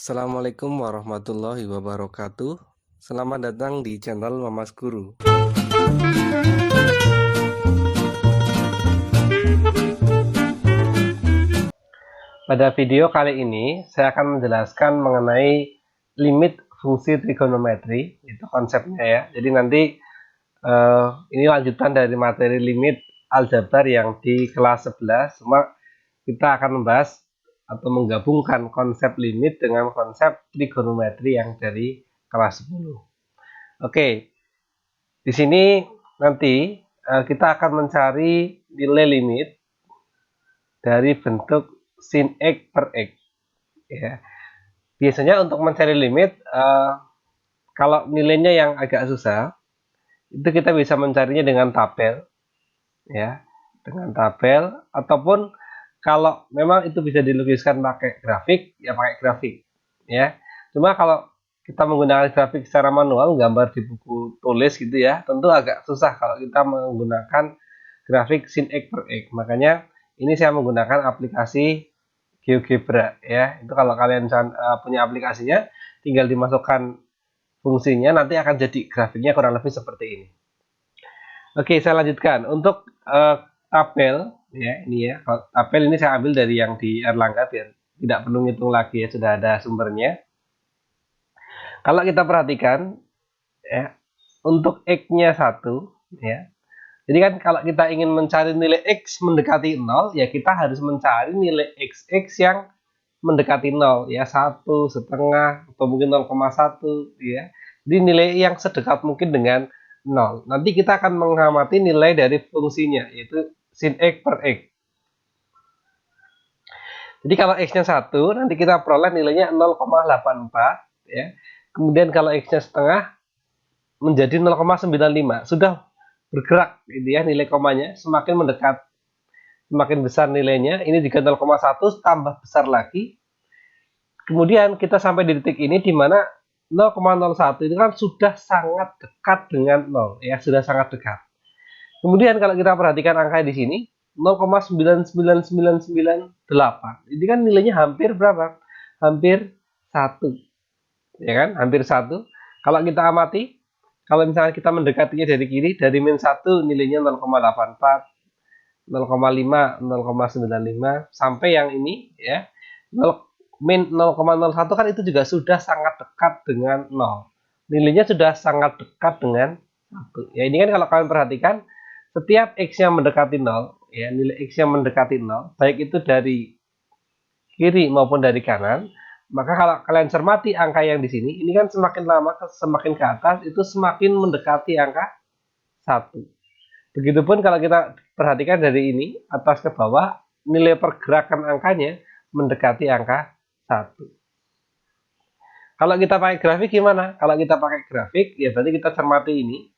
Assalamualaikum warahmatullahi wabarakatuh. Selamat datang di channel Mamas Guru. Pada video kali ini, saya akan menjelaskan mengenai limit fungsi trigonometri. Itu konsepnya ya. Jadi nanti ini lanjutan dari materi limit aljabar yang di kelas 11. Cuma kita akan membahas atau menggabungkan konsep limit dengan konsep trigonometri yang dari kelas 10. Oke, di sini nanti kita akan mencari nilai limit dari bentuk sin X per X. Ya. Biasanya untuk mencari limit, kalau nilainya yang agak susah, itu kita bisa mencarinya dengan tabel, ya, dengan tabel, ataupun kalau memang itu bisa dilukiskan pakai grafik, ya pakai grafik, ya. Cuma kalau kita menggunakan grafik secara manual, gambar di buku tulis gitu ya, tentu agak susah kalau kita menggunakan grafik sin X per X. Makanya ini saya menggunakan aplikasi GeoGebra ya. Itu kalau kalian punya aplikasinya, tinggal dimasukkan fungsinya, nanti akan jadi grafiknya kurang lebih seperti ini. Oke, saya lanjutkan. Untuk tabel ya, ini ya. Tabel ini saya ambil dari yang di Erlangga biar tidak perlu ngitung lagi ya, sudah ada sumbernya. Kalau kita perhatikan ya, untuk X-nya 1 ya. Jadi kan kalau kita ingin mencari nilai X mendekati 0, ya kita harus mencari nilai XX yang mendekati 0 ya, 1,5 atau mungkin 0,1 ya. Jadi nilai yang sedekat mungkin dengan 0. Nanti kita akan mengamati nilai dari fungsinya, yaitu sin X per X. Jadi kalau X-nya 1, nanti kita peroleh nilainya 0,84 ya. Kemudian kalau X-nya setengah menjadi 0,95. Sudah bergerak gitu ya, nilai komanya semakin mendekat, semakin besar nilainya. Ini juga 0,1 tambah besar lagi. Kemudian kita sampai di titik ini di mana 0,01 itu kan sudah sangat dekat dengan 0 ya, sudah sangat dekat. Kemudian kalau kita perhatikan angka di sini 0,99998. Ini kan nilainya hampir berapa? Hampir 1. Ya kan? Hampir 1. Kalau kita amati, kalau misalnya kita mendekatinya dari kiri, dari min 1 nilainya 0,84, 0,5, 0,95 sampai yang ini ya. Min 0,01 kan itu juga sudah sangat dekat dengan 0. Nilainya sudah sangat dekat dengan 1. Ya, ini kan kalau kalian perhatikan, setiap X yang mendekati 0, ya, nilai X yang mendekati 0, baik itu dari kiri maupun dari kanan, maka kalau kalian cermati angka yang di sini, ini kan semakin lama semakin ke atas, itu semakin mendekati angka 1. Begitupun kalau kita perhatikan dari ini, atas ke bawah, nilai pergerakan angkanya mendekati angka 1. Kalau kita pakai grafik gimana? Kalau kita pakai grafik, ya berarti kita cermati ini.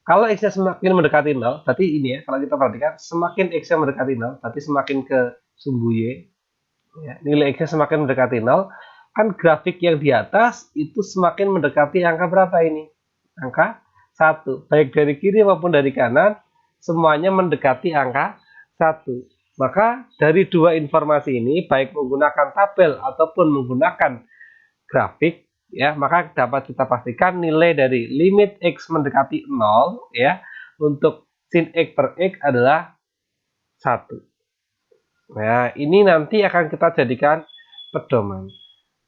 Kalau X-nya semakin mendekati 0, berarti ini ya, kalau kita perhatikan, semakin X-nya mendekati 0, berarti semakin ke sumbu Y. Ya, nilai X-nya semakin mendekati 0, kan grafik yang di atas itu semakin mendekati angka berapa ini? Angka 1. Baik dari kiri maupun dari kanan, semuanya mendekati angka 1. Maka dari dua informasi ini, baik menggunakan tabel ataupun menggunakan grafik, ya, maka dapat kita pastikan nilai dari limit X mendekati 0 ya, untuk sin X per X adalah 1. Nah, ini nanti akan kita jadikan pedoman.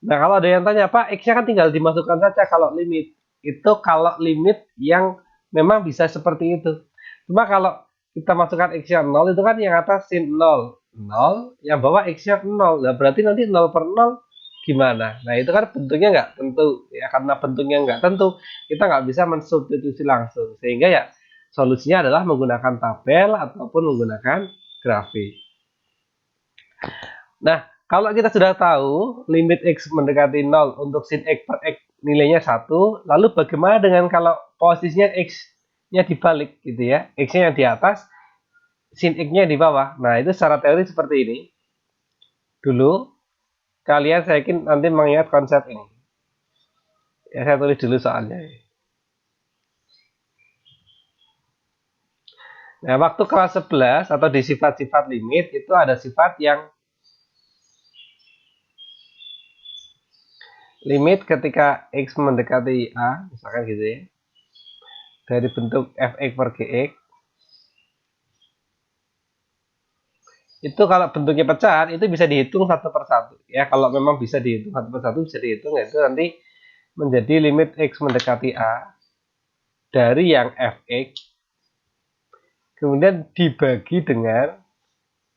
Nah, kalau ada yang tanya, Pak, X-nya kan tinggal dimasukkan saja kalau limit. Itu kalau limit yang memang bisa seperti itu. Cuma kalau kita masukkan X-nya 0, itu kan yang atas sin 0. 0, yang bawah X-nya 0. Nah, berarti nanti 0 per 0 gimana? Nah, itu kan bentuknya nggak tentu. Ya, karena bentuknya nggak tentu, kita nggak bisa mensubstitusi langsung. Sehingga ya, solusinya adalah menggunakan tabel ataupun menggunakan grafik. Nah, kalau kita sudah tahu limit X mendekati 0 untuk sin X per X nilainya 1, lalu bagaimana dengan kalau posisinya X-nya dibalik gitu ya, X-nya yang di atas, sin X-nya di bawah. Nah, itu secara teori seperti ini. Dulu, kalian saya yakin nanti mengingat konsep ini. Ya, saya tulis dulu soalnya. Nah, waktu kelas 11 atau di sifat-sifat limit, itu ada sifat yang limit ketika X mendekati A, misalkan gitu ya, dari bentuk fx per gx, itu kalau bentuknya pecahan itu bisa dihitung satu per satu ya. Kalau memang bisa dihitung satu per satu bisa dihitung, yaitu nanti menjadi limit X mendekati A dari yang fx kemudian dibagi dengan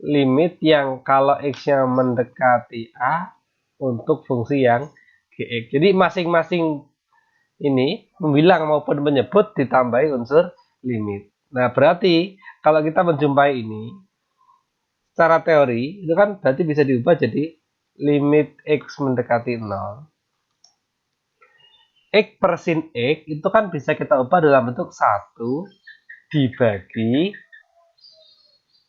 limit yang kalau x-nya mendekati A untuk fungsi yang gx. Jadi masing-masing ini membilang maupun menyebut ditambahi unsur limit. Nah, berarti kalau kita menjumpai ini secara teori itu kan berarti bisa diubah jadi limit x mendekati 0 x per sin x itu kan bisa kita ubah dalam bentuk 1 dibagi,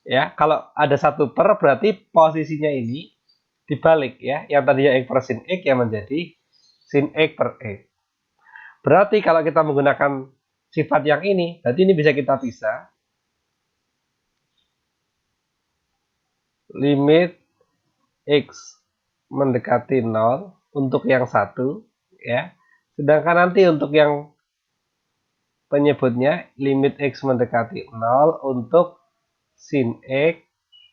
ya, kalau ada 1 per berarti posisinya ini dibalik ya, yang tadinya x per sin x yang menjadi sin x per x. Berarti kalau kita menggunakan sifat yang ini, berarti ini bisa kita pisah. Limit x mendekati 0 untuk yang satu ya. Sedangkan nanti untuk yang penyebutnya limit x mendekati 0 untuk sin x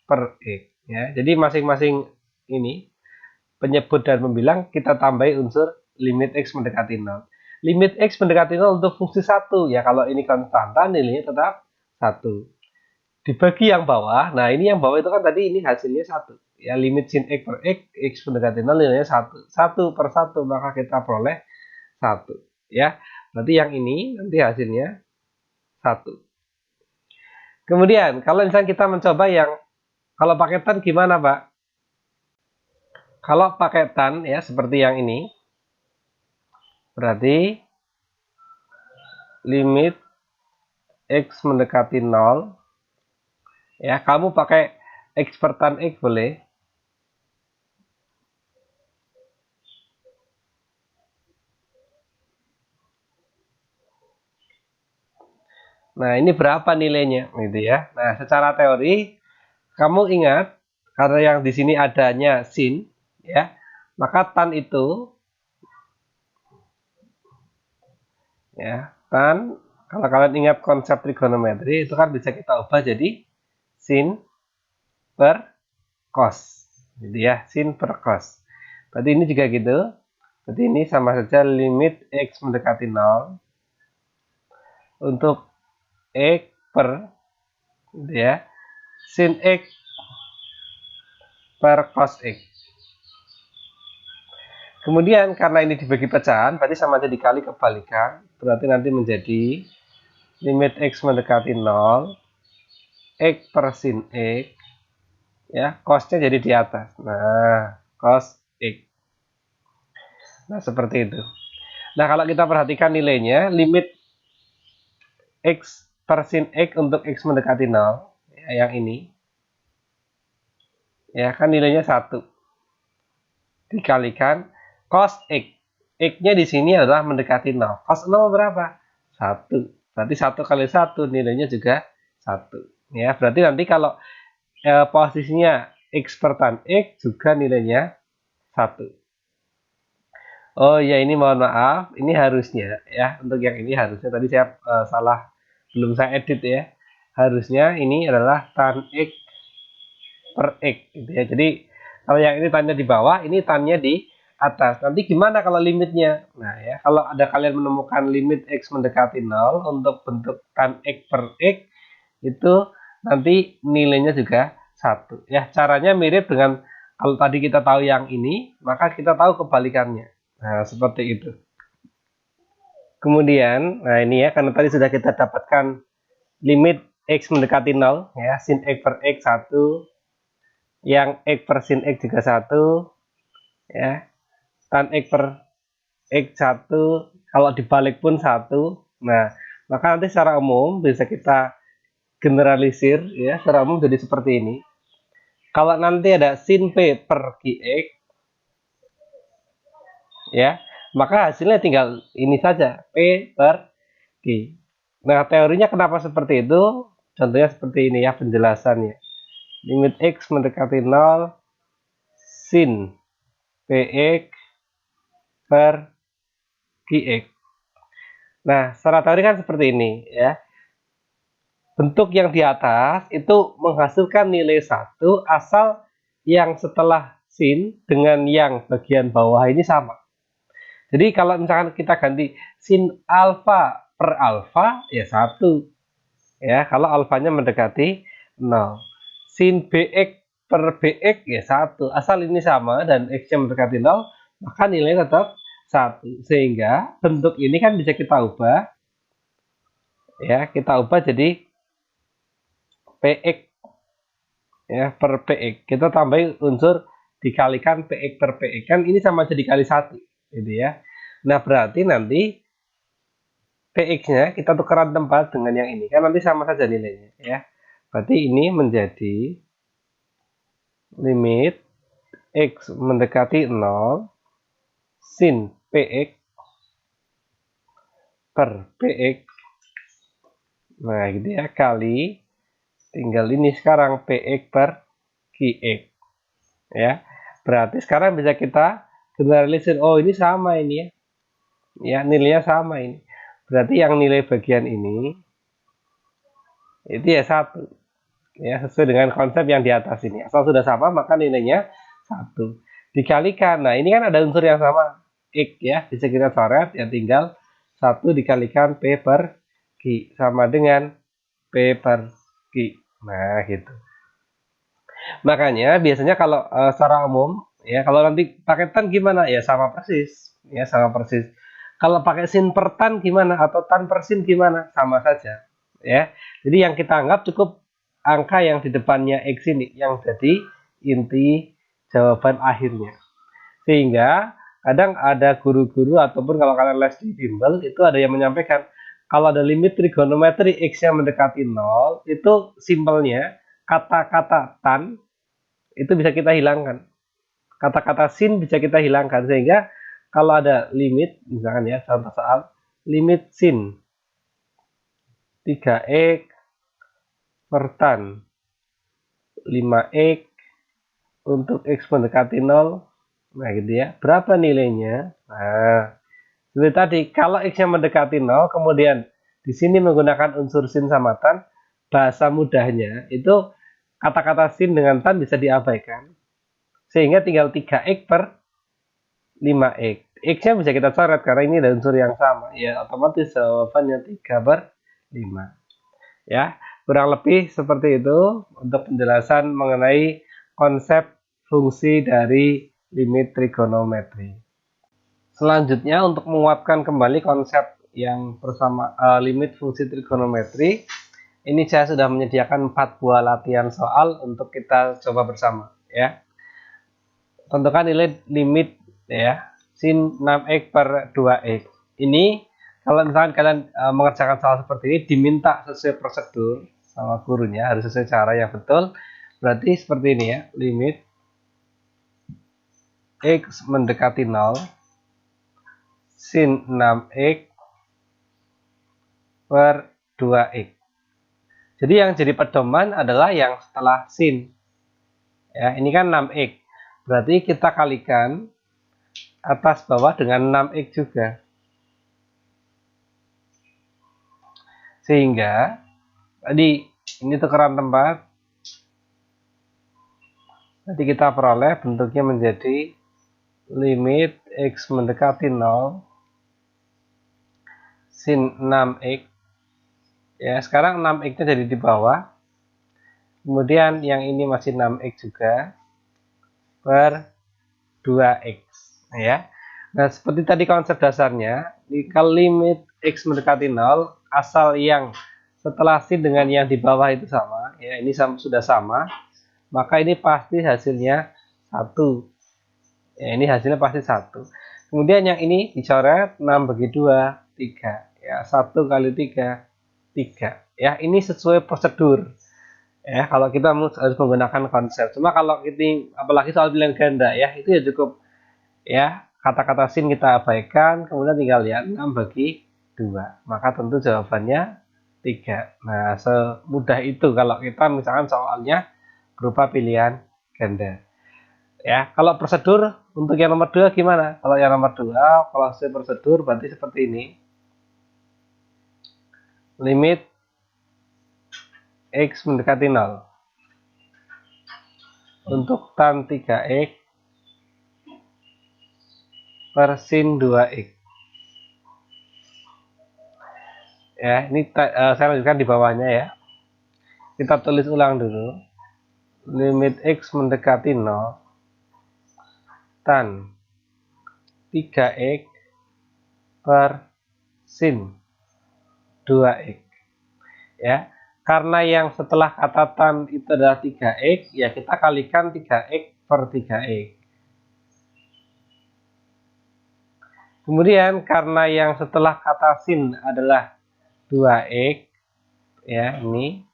per x ya. Jadi masing-masing ini penyebut dan pembilang kita tambahi unsur limit x mendekati 0. Limit x mendekati 0 untuk fungsi 1 ya, kalau ini konstanta nilainya tetap 1. Dibagi yang bawah, nah ini yang bawah itu kan tadi ini hasilnya 1. Ya, limit sin x per x mendekati 0 nilainya 1. 1 per 1 maka kita peroleh 1 ya. Berarti yang ini nanti hasilnya 1. Kemudian kalau misalnya kita mencoba yang kalau paketan gimana, Pak? Kalau paketan ya seperti yang ini, berarti limit x mendekati 0 ya, kamu pakai x per tan x boleh. Nah, ini berapa nilainya gitu ya. Nah, secara teori kamu ingat karena yang di sini adanya sin ya, maka tan itu ya, tan kalau kalian ingat konsep trigonometri itu kan bisa kita ubah jadi sin per cos. Gitu ya, sin per cos. Berarti ini juga gitu. Berarti ini sama saja limit x mendekati 0 untuk x per gitu ya, sin x per cos x. Kemudian karena ini dibagi pecahan, berarti sama aja dikali kebalikan. Berarti nanti menjadi limit x mendekati 0, x per sin x, ya, cosnya jadi di atas. Nah, cos x. Nah, seperti itu. Nah, kalau kita perhatikan nilainya, limit x per sin x untuk x mendekati 0, ya, yang ini, ya kan nilainya 1. Dikalikan cos x. X-nya di sini adalah mendekati 0. Cos 0 berapa? 1. Berarti 1 kali 1 nilainya juga 1. Ya, berarti nanti kalau posisinya x per tan x juga nilainya 1. Oh ya, ini mohon maaf, ini harusnya ya, untuk yang ini harusnya tadi saya salah, belum saya edit ya. Harusnya ini adalah tan x per x gitu ya. Jadi kalau yang ini tannya di bawah, ini tannya di atas. Nanti gimana kalau limitnya? Nah ya, kalau ada kalian menemukan limit x mendekati 0 untuk bentuk tan x per x, itu nanti nilainya juga 1. Ya, caranya mirip dengan kalau tadi kita tahu yang ini, maka kita tahu kebalikannya. Nah, seperti itu. Kemudian, nah ini ya, karena tadi sudah kita dapatkan limit x mendekati 0, ya, sin x per x 1, yang x per sin x juga 1, ya, tan x per x 1, kalau dibalik pun 1. Nah, maka nanti secara umum bisa kita generalisir ya, secara umum jadi seperti ini. Kalau nanti ada sin p per gx ya, maka hasilnya tinggal ini saja, p per g. Nah, teorinya kenapa seperti itu? Contohnya seperti ini ya penjelasannya. Limit x mendekati 0 sin px per Qx. Nah, secara teori kan seperti ini ya. Bentuk yang di atas itu menghasilkan nilai 1 asal yang setelah sin dengan yang bagian bawah ini sama. Jadi kalau misalkan kita ganti sin alfa per alfa ya 1. Ya, kalau alfanya mendekati 0. Sin bx per bx ya 1. Asal ini sama dan x-nya mendekati 0, maka nilainya tetap 1. Sehingga bentuk ini kan bisa kita ubah. Ya, kita ubah jadi px ya per px. Kita tambahin unsur dikalikan px per px. Kan ini sama aja dikali 1 gitu ya. Nah, berarti nanti px-nya kita tukeran tempat dengan yang ini. Kan nanti sama saja nilainya ya. Berarti ini menjadi limit x mendekati 0 sin px per px. Nah, gitu ya, kali tinggal ini sekarang px per qx. Ya. Berarti sekarang bisa kita generalisir. Oh, ini sama ini ya. Ya, nilainya sama ini. Berarti yang nilai bagian ini itu ya 1. Ya, sesuai dengan konsep yang di atas ini. Asal sudah sama maka nilainya 1. Dikalikan. Nah, ini kan ada unsur yang sama x ya, bisa kita coret ya, tinggal 1 dikalikan p per q sama dengan p per q. Nah, gitu. Makanya biasanya kalau secara umum ya, kalau nanti pakai tan gimana? Ya sama persis. Ya, sama persis. Kalau pakai sin per tan gimana atau tan per sin gimana? Sama saja. Ya. Jadi yang kita anggap cukup angka yang di depannya x ini yang jadi inti jawaban akhirnya. Sehingga kadang ada guru-guru ataupun kalau kalian les di bimbel itu ada yang menyampaikan kalau ada limit trigonometri x-nya mendekati 0 itu simpelnya kata-kata tan itu bisa kita hilangkan. Kata-kata sin bisa kita hilangkan sehingga kalau ada limit misalkan ya contoh soal limit sin 3x per tan 5x untuk x mendekati 0. Nah, gitu ya. Berapa nilainya? Nah, seperti tadi, kalau x-nya mendekati 0, kemudian di sini menggunakan unsur sin sama tan, bahasa mudahnya itu kata-kata sin dengan tan bisa diabaikan. Sehingga tinggal 3x per 5x. X-nya bisa kita coret karena ini ada unsur yang sama. Ya, otomatis jawabannya 3 per 5. Ya, kurang lebih seperti itu untuk penjelasan mengenai konsep fungsi dari limit trigonometri. Selanjutnya untuk menguatkan kembali konsep yang bersama limit fungsi trigonometri, ini saya sudah menyediakan 4 buah latihan soal untuk kita coba bersama ya. Tentukan nilai limit ya sin 6x per 2x. Ini kalau misalkan kalian mengerjakan soal seperti ini diminta sesuai prosedur sama gurunya, harus sesuai cara yang betul. Berarti seperti ini ya, limit x mendekati 0 sin 6x per 2x. Jadi yang jadi pedoman adalah yang setelah sin. Ya, ini kan 6x. Berarti kita kalikan atas bawah dengan 6x juga. Sehingga tadi ini tukeran tempat. Nanti kita peroleh bentuknya menjadi limit x mendekati 0 sin 6x. Ya, sekarang 6x-nya jadi di bawah. Kemudian yang ini masih 6x juga per 2x. Ya. Nah, seperti tadi konsep dasarnya, jika limit x mendekati 0, asal yang setelah sin dengan yang di bawah itu sama, ya ini sudah sama, maka ini pasti hasilnya 1. Ya, ini hasilnya pasti 1. Kemudian yang ini dicoret 6 bagi 2, 3. Ya, 1 kali 3, 3. Ya, ini sesuai prosedur. Ya, kalau kita harus menggunakan konsep. Cuma kalau ini apalagi soal pilihan ganda ya, itu ya cukup ya, kata-kata sin kita abaikan, kemudian tinggal lihat 6 bagi 2. Maka tentu jawabannya 3. Nah, semudah itu kalau kita misalkan soalnya berupa pilihan ganda. Ya, kalau prosedur untuk yang nomor 2 gimana? Kalau yang nomor 2, kalau prosedur berarti seperti ini. Limit X mendekati 0. Untuk tan 3X per sin 2X. Ya, ini saya lanjutkan di bawahnya ya. Kita tulis ulang dulu. Limit X mendekati 0 tan 3X per sin 2X. Ya, karena yang setelah kata tan itu adalah 3X, ya kita kalikan 3X per 3X. Kemudian karena yang setelah kata sin adalah 2X, ya ini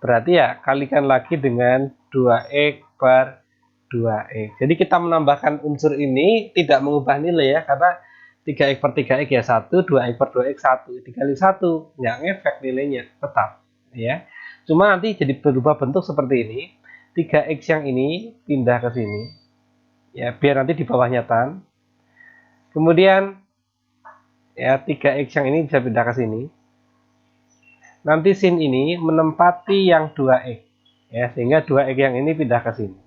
berarti ya kalikan lagi dengan 2X per 2X. Jadi kita menambahkan unsur ini tidak mengubah nilai ya, karena 3X per 3X ya 1, 2X per 2X 1. Dikali 1, nggak ngefek nilainya, tetap. Ya. Cuma nanti jadi berubah bentuk seperti ini. 3X yang ini pindah ke sini. Ya, biar nanti di bawahnya tan. Kemudian ya 3X yang ini bisa pindah ke sini. Nanti sin ini menempati yang 2X. Ya, sehingga 2X yang ini pindah ke sini.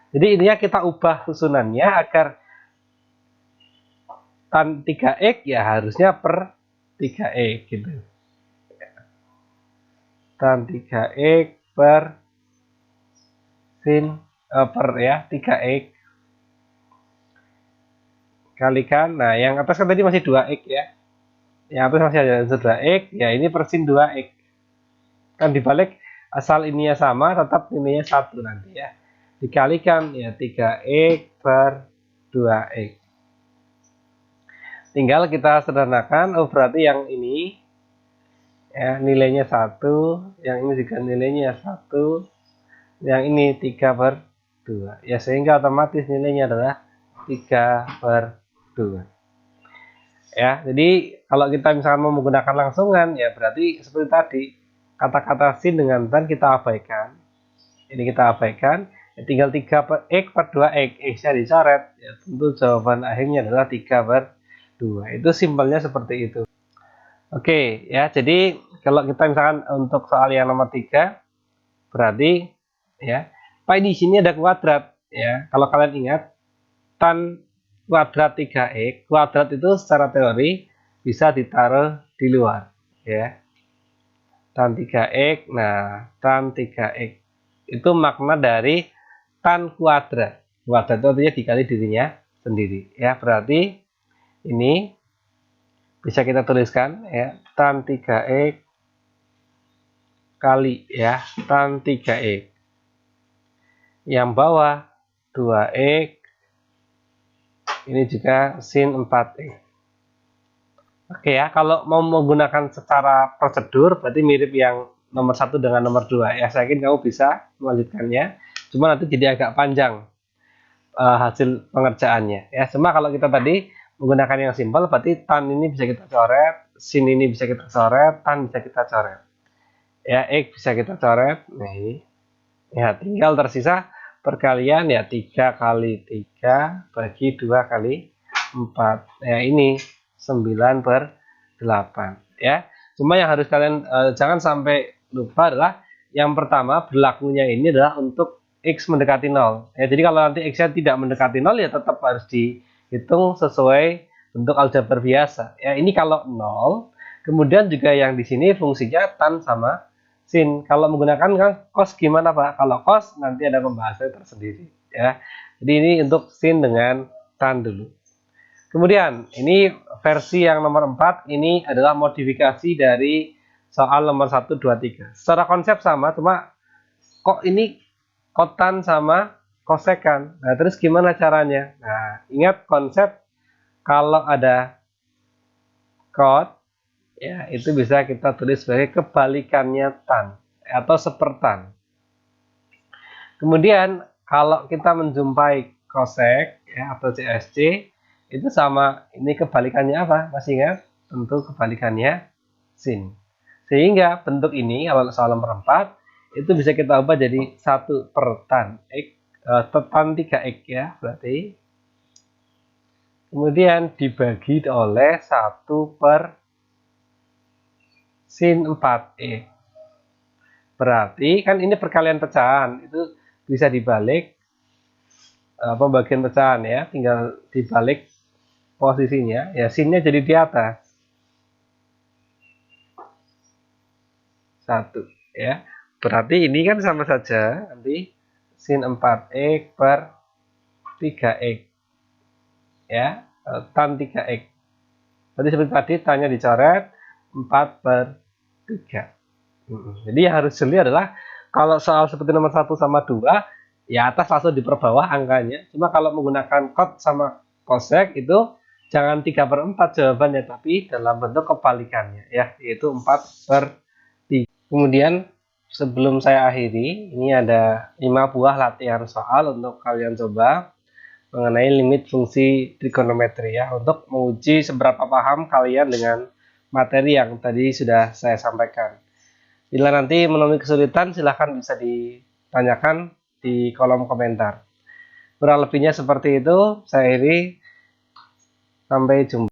Jadi intinya kita ubah susunannya agar tan 3X ya harusnya per 3X gitu. Tan 3X per sin per ya 3X kalikan. Nah, yang atas kan tadi masih 2X ya. Yang atas masih ada unsur 2X, ya ini per sin 2X. Kan dibalik asal ininya sama, tetap nilainya 1 nanti ya. Dikalikan ya 3X per 2X. Tinggal kita sederhanakan, oh berarti yang ini ya nilainya 1, yang ini juga nilainya 1, yang ini 3 per 2. Ya sehingga otomatis nilainya adalah 3 per 2. Ya, jadi kalau kita misalkan mau menggunakan langsungan ya berarti seperti tadi, kata-kata sin dengan tan kita abaikan. Ini kita abaikan, ya tinggal 3 per x per 2x, x-nya dicoret, ya tentu jawaban akhirnya adalah 3 per 2. Itu simpelnya seperti itu. Oke, ya jadi kalau kita misalkan untuk soal yang nomor 3, berarti ya, Pak di sini ada kuadrat ya. Kalau kalian ingat tan kuadrat 3x, kuadrat itu secara teori bisa ditaruh di luar ya. Tan 3x, nah tan 3x itu makna dari tan kuadrat. Kuadrat itu artinya dikali dirinya sendiri ya. Berarti ini bisa kita tuliskan ya, tan 3x kali ya tan 3x. Yang bawah 2x, ini juga sin 4x. Oke ya, kalau mau menggunakan secara prosedur berarti mirip yang nomor 1 dengan nomor 2 ya. Saya yakin kamu bisa melanjutkannya. Cuma nanti jadi agak panjang hasil pengerjaannya ya. Cuma kalau kita tadi menggunakan yang simpel berarti tan ini bisa kita coret, sin ini bisa kita coret, tan bisa kita coret. Ya, x bisa kita coret. Nah, ini. Ya, tinggal tersisa perkalian ya 3 kali 3 bagi 2 kali 4. Ya, ini 9 per 8 ya. Cuma yang harus kalian jangan sampai lupa adalah yang pertama berlakunya ini adalah untuk x mendekati 0 ya. Jadi kalau nanti x-nya tidak mendekati 0 ya tetap harus dihitung sesuai bentuk aljabar biasa ya. Ini kalau 0, kemudian juga yang di sini fungsinya tan sama sin. Kalau menggunakan kan cos gimana Pak? Kalau cos nanti ada pembahasannya tersendiri ya. Jadi ini untuk sin dengan tan dulu. Kemudian ini versi yang nomor 4 ini adalah modifikasi dari soal nomor 1, 2, 3. Secara konsep sama, cuma kok ini kotan sama kosekan. Nah, terus gimana caranya? Nah, ingat konsep kalau ada kot, ya itu bisa kita tulis sebagai kebalikannya tan atau sepertan. Kemudian kalau kita menjumpai kosek ya, atau CSC, itu sama, ini kebalikannya apa? Masih ingat? Tentu kebalikannya sin. Sehingga bentuk ini kalau soal nomor 4 itu bisa kita ubah jadi 1 per tan x tan 3x ya, berarti kemudian dibagi oleh 1 per sin 4e. Berarti kan ini perkalian pecahan, itu bisa dibalik pembagian pecahan ya, tinggal dibalik posisinya ya, sinnya jadi di atas 1 ya. Berarti ini kan sama saja nanti sin 4x per 3x ya, tan 3x. Tadi seperti tadi tannya dicoret 4 per 3. Jadi yang harus jeli adalah kalau soal seperti nomor 1 sama 2 ya atas langsung diperbawah angkanya. Cuma kalau menggunakan cot sama cosec itu jangan 3 per 4 jawabannya, tapi dalam bentuk kebalikannya ya, yaitu 4 per 3. Kemudian sebelum saya akhiri, ini ada 5 buah latihan soal untuk kalian coba mengenai limit fungsi trigonometri ya, untuk menguji seberapa paham kalian dengan materi yang tadi sudah saya sampaikan. Bila nanti menemui kesulitan, silahkan bisa ditanyakan di kolom komentar. Kurang lebihnya seperti itu, saya akhiri. Sampai jumpa.